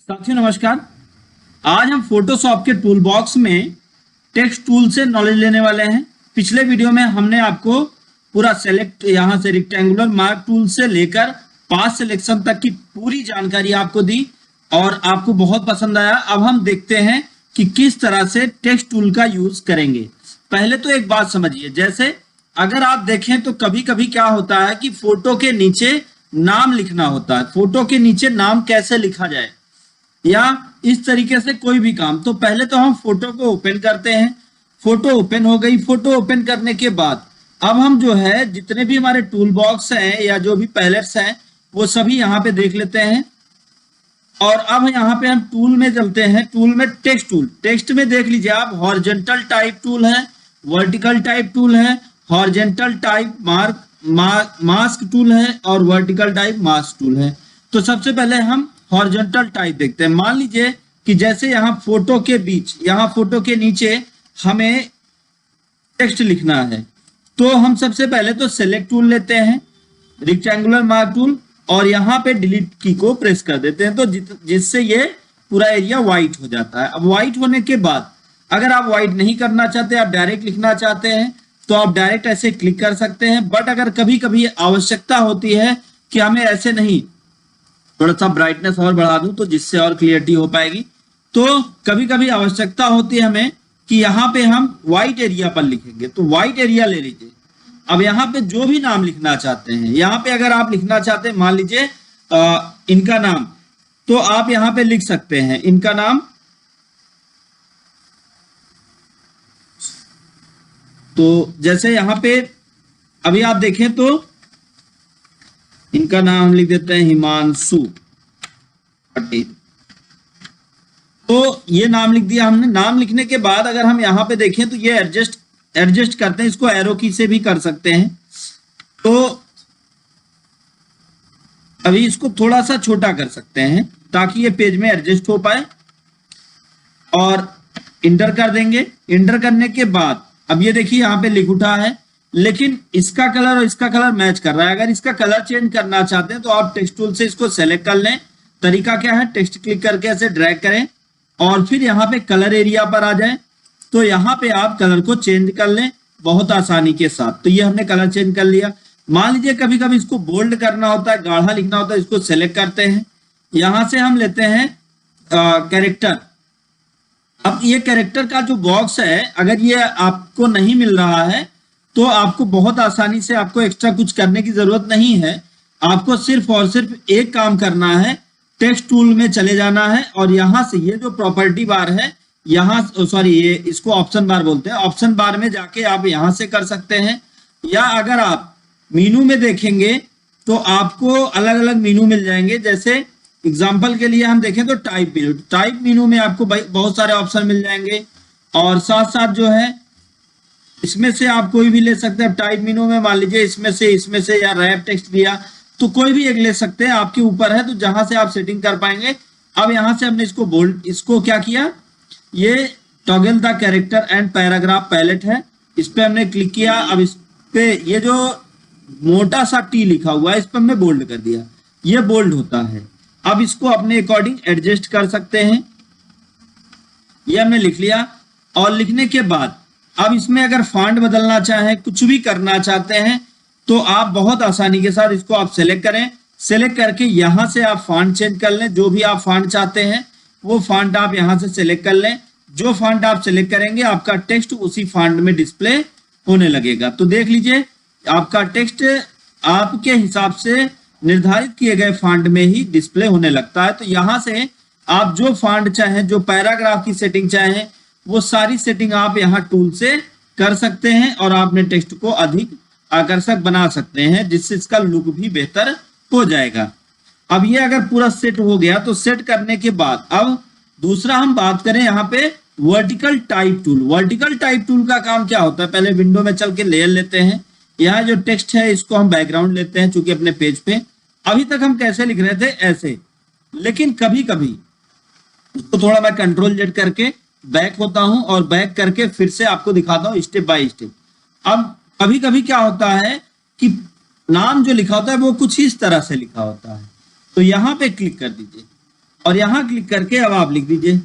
साथियों नमस्कार। आज हम फोटोशॉप के टूल बॉक्स में टेक्स्ट टूल से नॉलेज लेने वाले हैं। पिछले वीडियो में हमने आपको पूरा सेलेक्ट यहाँ से रेक्टेंगुलर मार्क टूल से लेकर पास सिलेक्शन तक की पूरी जानकारी आपको दी और आपको बहुत पसंद आया। अब हम देखते हैं कि किस तरह से टेक्स्ट टूल का यूज करेंगे। पहले तो एक बात समझिए, जैसे अगर आप देखें तो कभी कभी क्या होता है कि फोटो के नीचे नाम लिखना होता है। फोटो के नीचे नाम कैसे लिखा जाए या इस तरीके से कोई भी काम, तो पहले तो हम फोटो को ओपन करते हैं। फोटो ओपन हो गई। फोटो ओपन करने के बाद अब हम जो है जितने भी हमारे टूल बॉक्स हैं या जो भी पैलेट्स हैं वो सभी यहाँ पे देख लेते हैं। और अब यहाँ पे हम टूल में चलते हैं। टूल में टेक्स्ट टूल, टेक्स्ट में देख लीजिए आप, हॉरिजॉन्टल टाइप टूल है, वर्टिकल टाइप टूल है, हॉरिजॉन्टल टाइप मास्क टूल है और वर्टिकल टाइप मास्क टूल है। तो सबसे पहले हम हॉरिजॉन्टल टाइप देखते हैं। मान लीजिए कि जैसे यहाँ फोटो के बीच, यहाँ फोटो के नीचे हमें टेक्स्ट लिखना है, तो हम सबसे पहले तो सेलेक्ट टूल लेते हैं, रेक्टेंगुलर मार्क टूल, और यहाँ पे डिलीट की को प्रेस कर देते हैं, तो जिससे ये पूरा एरिया व्हाइट हो जाता है। अब व्हाइट होने के बाद अगर आप व्हाइट नहीं करना चाहते, आप डायरेक्ट लिखना चाहते हैं, तो आप डायरेक्ट ऐसे क्लिक कर सकते हैं। बट अगर कभी कभी आवश्यकता होती है कि हमें ऐसे नहीं, थोड़ा सा ब्राइटनेस और बढ़ा दूं तो जिससे और क्लियरिटी हो पाएगी, तो कभी कभी आवश्यकता होती है हमें कि यहाँ पे हम व्हाइट एरिया पर लिखेंगे, तो व्हाइट एरिया ले लीजिए। अब यहाँ पे जो भी नाम लिखना चाहते हैं, यहाँ पे अगर आप लिखना चाहते हैं, मान लीजिए इनका नाम, तो आप यहाँ पे लिख सकते हैं इनका नाम। तो जैसे यहाँ पे अभी आप देखें तो इनका नाम हम लिख देते हैं हिमांशु पटेल। तो ये नाम लिख दिया हमने। नाम लिखने के बाद अगर हम यहाँ पे देखें तो ये एडजस्ट करते हैं, इसको एरो की से भी कर सकते हैं। तो अभी इसको थोड़ा सा छोटा कर सकते हैं ताकि ये पेज में एडजस्ट हो पाए, और इंटर कर देंगे। इंटर करने के बाद अब ये देखिए यहाँ पे लिख उठा है, लेकिन इसका कलर और इसका कलर मैच कर रहा है। अगर इसका कलर चेंज करना चाहते हैं तो आप टेक्स्ट टूल से इसको सेलेक्ट कर लें। तरीका क्या है, टेक्स्ट क्लिक करके ऐसे ड्रैग करें और फिर यहाँ पे कलर एरिया पर आ जाएं, तो यहाँ पे आप कलर को चेंज कर लें बहुत आसानी के साथ। तो ये हमने कलर चेंज कर लिया। मान लीजिए कभी कभी इसको बोल्ड करना होता है, गाढ़ा लिखना होता है, इसको सेलेक्ट करते हैं। यहाँ से हम लेते हैं कैरेक्टर। अब ये कैरेक्टर का जो बॉक्स है, अगर ये आपको नहीं मिल रहा है तो आपको बहुत आसानी से, आपको एक्स्ट्रा कुछ करने की जरूरत नहीं है। आपको सिर्फ और सिर्फ एक काम करना है, टेक्स्ट टूल में चले जाना है और यहाँ से ये जो प्रॉपर्टी बार है, यहाँ सॉरी ये इसको ऑप्शन बार बोलते हैं, ऑप्शन बार में जाके आप यहाँ से कर सकते हैं। या अगर आप मीनू में देखेंगे तो आपको अलग अलग मीनू मिल जाएंगे। जैसे एग्जाम्पल के लिए हम देखें तो टाइप मीनू में आपको बहुत सारे ऑप्शन मिल जाएंगे, और साथ साथ जो है इसमें से आप कोई भी ले सकते हैं। टाइप मीनू में मान लीजिए इसमें से या रैप टेक्स्ट दिया तो कोई भी एक ले सकते हैं, आपके ऊपर है, तो जहां से आप सेटिंग कर पाएंगे। अब यहां से हमने इसको बोल्ड, इसको क्या किया, ये toggle the character and paragraph palette है, इस पे हमने क्लिक किया। अब इस पे ये जो मोटा सा टी लिखा हुआ है, इस पे हमने बोल्ड कर दिया, ये बोल्ड होता है। अब इसको अपने अकॉर्डिंग एडजस्ट कर सकते हैं। ये हमने लिख लिया, और लिखने के बाद अब इसमें अगर फॉन्ट बदलना चाहें, कुछ भी करना चाहते हैं, तो आप बहुत आसानी के साथ इसको आप सेलेक्ट करें। सेलेक्ट करके यहाँ से आप फॉन्ट चेंज कर लें, जो भी आप फॉन्ट चाहते हैं वो फॉन्ट आप यहाँ से सेलेक्ट कर लें। जो फॉन्ट आप सेलेक्ट करेंगे आपका टेक्स्ट उसी फॉन्ट में डिस्प्ले होने लगेगा। तो देख लीजिए आपका टेक्स्ट आपके हिसाब से निर्धारित किए गए फॉन्ट में ही डिस्प्ले होने लगता है। तो यहाँ से आप जो फॉन्ट चाहें, जो पैराग्राफ की सेटिंग चाहें, वो सारी सेटिंग आप यहाँ टूल से कर सकते हैं और आपने टेक्स्ट को अधिक आकर्षक बना सकते हैं, जिससे इसका लुक भी बेहतर हो जाएगा। अब ये अगर पूरा सेट हो गया तो सेट करने के बाद अब दूसरा हम बात करें यहाँ पे vertical type tool. Vertical type tool का काम क्या होता है, पहले विंडो में चल के लेयर लेते हैं। यहाँ जो टेक्स्ट है इसको हम बैकग्राउंड लेते हैं, चूंकि अपने पेज पे अभी तक हम कैसे लिख रहे थे ऐसे, लेकिन कभी कभी उसको थोड़ा मैं कंट्रोल जेड करके बैक होता हूं और बैक करके फिर से आपको दिखाता हूं स्टेप बाय स्टेप। अब कभी कभी क्या होता है कि नाम जो लिखा होता है वो कुछ इस तरह से लिखा होता है, तो यहाँ पे क्लिक कर दीजिए और यहां क्लिक करके अब आप लिख दीजिए।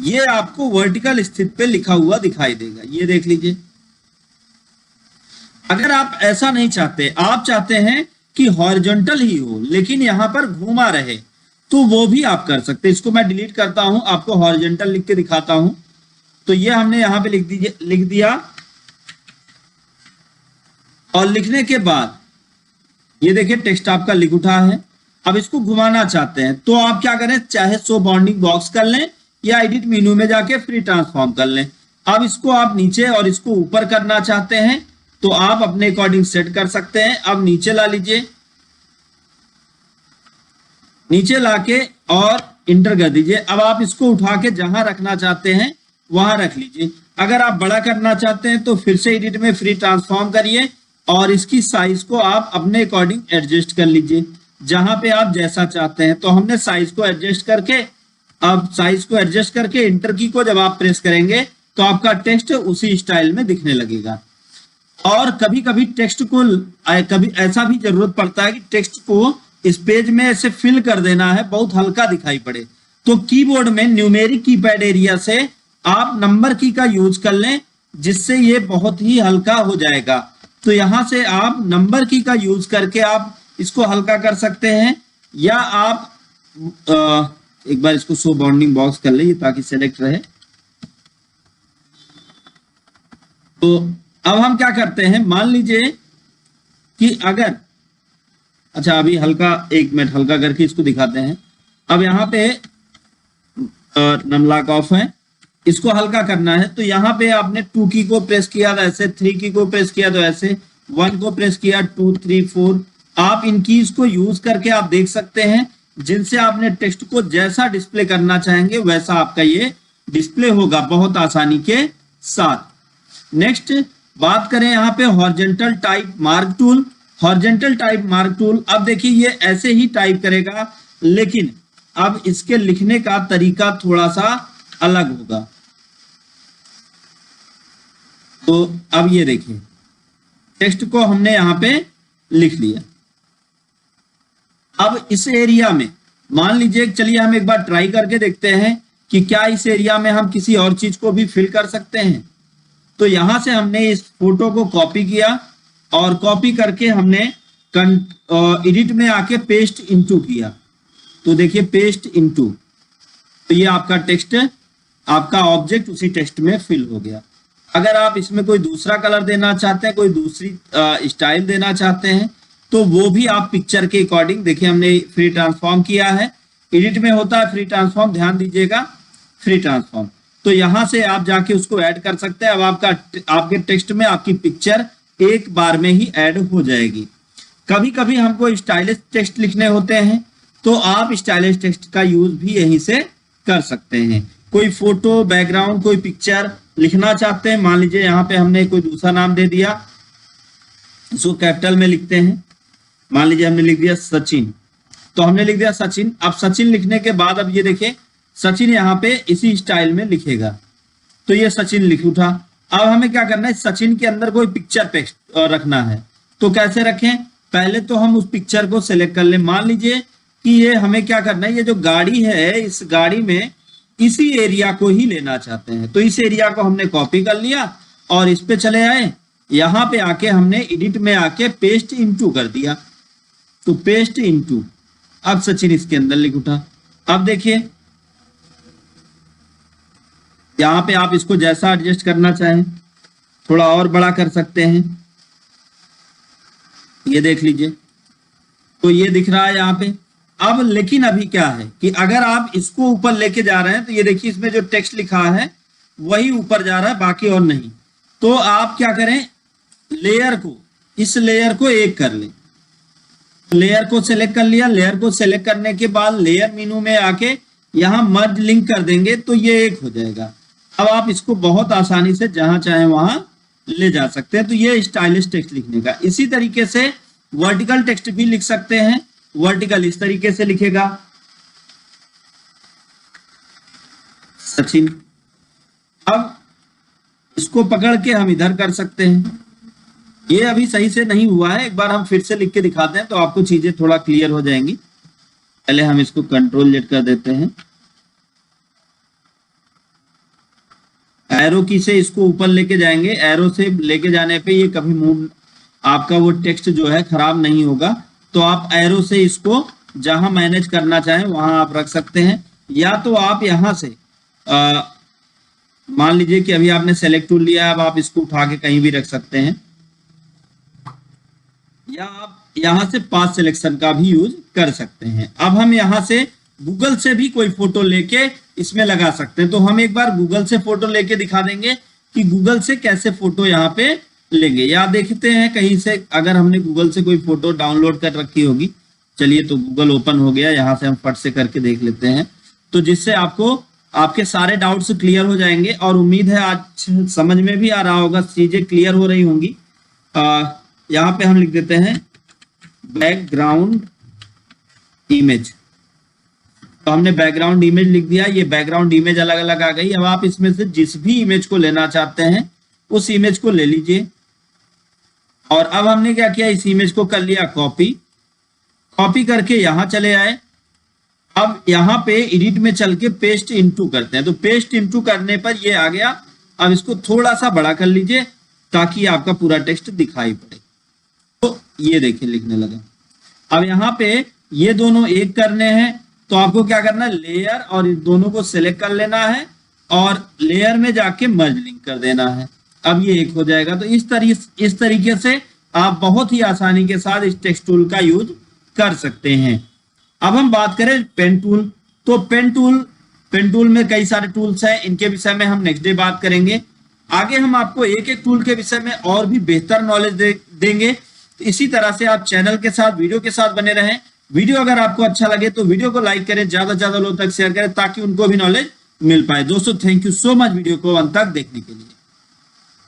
ये आपको वर्टिकल स्थिति पे लिखा हुआ दिखाई देगा, ये देख लीजिए। अगर आप ऐसा नहीं चाहते, आप चाहते हैं कि हॉरिजॉन्टल ही हो लेकिन यहां पर घूमा रहे, तो वो भी आप कर सकते हैं। इसको मैं डिलीट करता हूं, आपको हॉरिजॉन्टल लिख के दिखाता हूं। तो ये हमने यहां पे लिख दिया। और लिखने के बाद ये देखिए टेक्स्ट आपका लिख उठा है। अब इसको घुमाना चाहते हैं तो आप क्या करें, चाहे शो बाउंडिंग बॉक्स कर लें या एडिट मेनू में जाके फ्री ट्रांसफॉर्म कर लें। अब इसको आप नीचे और इसको ऊपर करना चाहते हैं तो आप अपने अकॉर्डिंग सेट कर सकते हैं। अब नीचे ला लीजिए, नीचे लाके और इंटर कर दीजिए। अब आप इसको उठा के जहां रखना चाहते हैं वहां रख लीजिए। अगर आप बड़ा करना चाहते हैं तो फिर से एडिट में फ्री ट्रांसफॉर्म करिए और इसकी साइज को आप अपने अकॉर्डिंग एडजस्ट कर लीजिए जहां पे आप जैसा चाहते हैं। तो हमने साइज को एडजस्ट करके, अब साइज को एडजस्ट करके इंटर की को जब आप प्रेस करेंगे तो आपका टेक्स्ट उसी स्टाइल में दिखने लगेगा। और कभी कभी टेक्स्ट को, कभी ऐसा भी जरूरत पड़ता है कि टेक्स्ट को इस पेज में ऐसे फिल कर देना है, बहुत हल्का दिखाई पड़े, तो कीबोर्ड में न्यूमेरिक कीपैड एरिया से आप नंबर की का यूज कर लें जिससे ये बहुत ही हल्का हो जाएगा। तो यहां से आप नंबर की का यूज करके आप इसको हल्का कर सकते हैं, या आप एक बार इसको शो बाउंडिंग बॉक्स कर ले ताकि सेलेक्ट रहे। तो अब हम क्या करते हैं, मान लीजिए कि अगर, अच्छा अभी हल्का, एक मिनट हल्का करके इसको दिखाते हैं। अब यहाँ पे नमलॉक ऑफ है, इसको हल्का करना है तो यहाँ पे आपने 2 की को प्रेस किया तो ऐसे, 3 की को प्रेस किया तो ऐसे, 1 को प्रेस किया, 2 3 4, आप इन कीज को यूज करके आप देख सकते हैं जिनसे आपने टेक्स्ट को जैसा डिस्प्ले करना चाहेंगे वैसा आपका ये डिस्प्ले होगा बहुत आसानी के साथ। नेक्स्ट बात करें यहाँ पे horizontal type mark tool. Horizontal type mark tool, अब देखिए ये ऐसे ही टाइप करेगा लेकिन अब इसके लिखने का तरीका थोड़ा सा अलग होगा। तो अब ये देखिए टेक्स्ट को हमने यहां पे लिख लिया। अब इस एरिया में मान लीजिए, चलिए हम एक बार ट्राई करके देखते हैं कि क्या इस एरिया में हम किसी और चीज को भी फिल कर सकते हैं। तो यहां से हमने इस फोटो को कॉपी किया और कॉपी करके हमने एडिट में आके पेस्ट इनटू किया। तो देखिए पेस्ट इनटू, तो ये आपका टेक्स्ट, आपका ऑब्जेक्ट उसी टेक्स्ट में फिल हो गया। अगर आप इसमें कोई दूसरा कलर देना चाहते हैं, कोई दूसरी स्टाइल देना चाहते हैं तो वो भी आप पिक्चर के अकॉर्डिंग, देखिए हमने फ्री ट्रांसफॉर्म किया है, एडिट में होता है फ्री ट्रांसफॉर्म, ध्यान दीजिएगा फ्री ट्रांसफॉर्म। तो यहां से आप जाके उसको ऐड कर सकते हैं। अब आपके टेक्स्ट में आपकी पिक्चर एक बार में ही ऐड हो जाएगी। कभी कभी हमको स्टाइलिश टेक्स्ट लिखने होते हैं तो आप स्टाइलिश टेक्स्ट का यूज भी यहीं से कर सकते हैं। कोई फोटो, बैकग्राउंड, कोई पिक्चर लिखना चाहते हैं, मान लीजिए यहाँ पे हमने कोई दूसरा नाम दे दिया, इसको कैपिटल में लिखते हैं। मान लीजिए हमने लिख दिया सचिन, तो हमने लिख दिया सचिन। अब सचिन लिखने के बाद अब ये देखिए सचिन यहाँ पे इसी स्टाइल में लिखेगा, तो ये सचिन लिख उठा। अब हमें क्या करना है, सचिन के अंदर कोई पिक्चर रखना है, तो कैसे रखें, पहले तो हम उस पिक्चर को सिलेक्ट कर लें। मान लीजिए कि ये हमें क्या करना है, ये जो गाड़ी है इस गाड़ी में इसी एरिया को ही लेना चाहते हैं, तो इस एरिया को हमने कॉपी कर लिया और इस पे चले आए, यहां पे आके हमने एडिट में आके पेस्ट इनटू कर दिया। तो पेस्ट इनटू, अब सचिन इसके अंदर लिख उठा। अब देखिए यहां पे आप इसको जैसा एडजस्ट करना चाहें, थोड़ा और बड़ा कर सकते हैं, ये देख लीजिए, तो ये दिख रहा है यहाँ पे। अब लेकिन अभी क्या है कि अगर आप इसको ऊपर लेके जा रहे हैं तो ये देखिए इसमें जो टेक्स्ट लिखा है वही ऊपर जा रहा है, बाकी और नहीं। तो आप क्या करें, लेयर को, इस लेयर को एक कर लें। लेयर को सेलेक्ट कर लिया, लेयर को सेलेक्ट करने के बाद लेयर मेनू में आके यहां मर्ज लिंक कर देंगे तो ये एक हो जाएगा। अब आप इसको बहुत आसानी से जहां चाहे वहां ले जा सकते हैं। तो ये स्टाइलिश टेक्स्ट लिखने का। इसी तरीके से वर्टिकल टेक्स्ट भी लिख सकते हैं। वर्टिकल इस तरीके से लिखेगा सचिन। अब इसको पकड़ के हम इधर कर सकते हैं, ये अभी सही से नहीं हुआ है, एक बार हम फिर से लिख के दिखाते हैं तो आपको चीजें थोड़ा क्लियर हो जाएंगी। पहले हम इसको कंट्रोल जेड कर देते हैं, एरो की से इसको ऊपर लेके जाएंगे, एरो से लेके जाने पे ये कभी मूव, आपका वो टेक्स्ट जो है खराब नहीं होगा। तो आप एरो से इसको जहां मैनेज करना चाहें वहां आप रख सकते हैं, या तो आप यहां से मान लीजिए कि अभी आपने सेलेक्ट टूल लिया है, अब आप इसको उठा के कहीं भी रख सकते हैं, या आप यहां से पास सिलेक्शन का भी यूज कर सकते हैं। अब हम यहां से गूगल से भी कोई फोटो लेके इसमें लगा सकते हैं। तो हम एक बार गूगल से फोटो लेके दिखा देंगे कि गूगल से कैसे फोटो यहाँ पे लेंगे, या देखते हैं कहीं से अगर हमने गूगल से कोई फोटो डाउनलोड कर रखी होगी। चलिए, तो गूगल ओपन हो गया, यहाँ से हम फट से करके देख लेते हैं, तो जिससे आपको आपके सारे डाउट्स क्लियर हो जाएंगे। और उम्मीद है आज समझ में भी आ रहा होगा, चीजें क्लियर हो रही होंगी। यहाँ पे हम लिख देते हैं बैकग्राउंड इमेज, तो हमने बैकग्राउंड इमेज लिख दिया। ये बैकग्राउंड इमेज अलग अलग आ गई। अब आप इसमें से जिस भी इमेज को लेना चाहते हैं उस इमेज को ले लीजिए। और अब हमने क्या किया, इस इमेज को कर लिया कॉपी, कॉपी करके यहां चले आए। अब यहाँ पे एडिट में चल के पेस्ट इनटू करते हैं, तो पेस्ट इनटू करने पर ये आ गया। अब इसको थोड़ा सा बड़ा कर लीजिए ताकि आपका पूरा टेक्स्ट दिखाई पड़े। तो ये देखिए लिखने लगा। अब यहाँ पे ये दोनों एक करने हैं, तो आपको क्या करना है, लेयर और इन दोनों को सिलेक्ट कर लेना है और लेयर में जाके मर्ज लिंक कर देना है। अब ये एक हो जाएगा। तो इस तरीके से आप बहुत ही आसानी के साथ इस टेक्स्ट टूल का यूज कर सकते हैं। अब हम बात करें पेन टूल, तो पेन टूल में कई सारे टूल्स हैं, इनके विषय में हम नेक्स्ट डे बात करेंगे। आगे हम आपको एक एक टूल के विषय में और भी बेहतर नॉलेज देंगे। तो इसी तरह से आप चैनल के साथ, वीडियो के साथ बने रहें। वीडियो अगर आपको अच्छा लगे तो वीडियो को लाइक करें, ज्यादा से ज्यादा लोगों तक शेयर करें ताकि उनको भी नॉलेज मिल पाए। दोस्तों, thank you so much video को अंत तक देखने के लिए।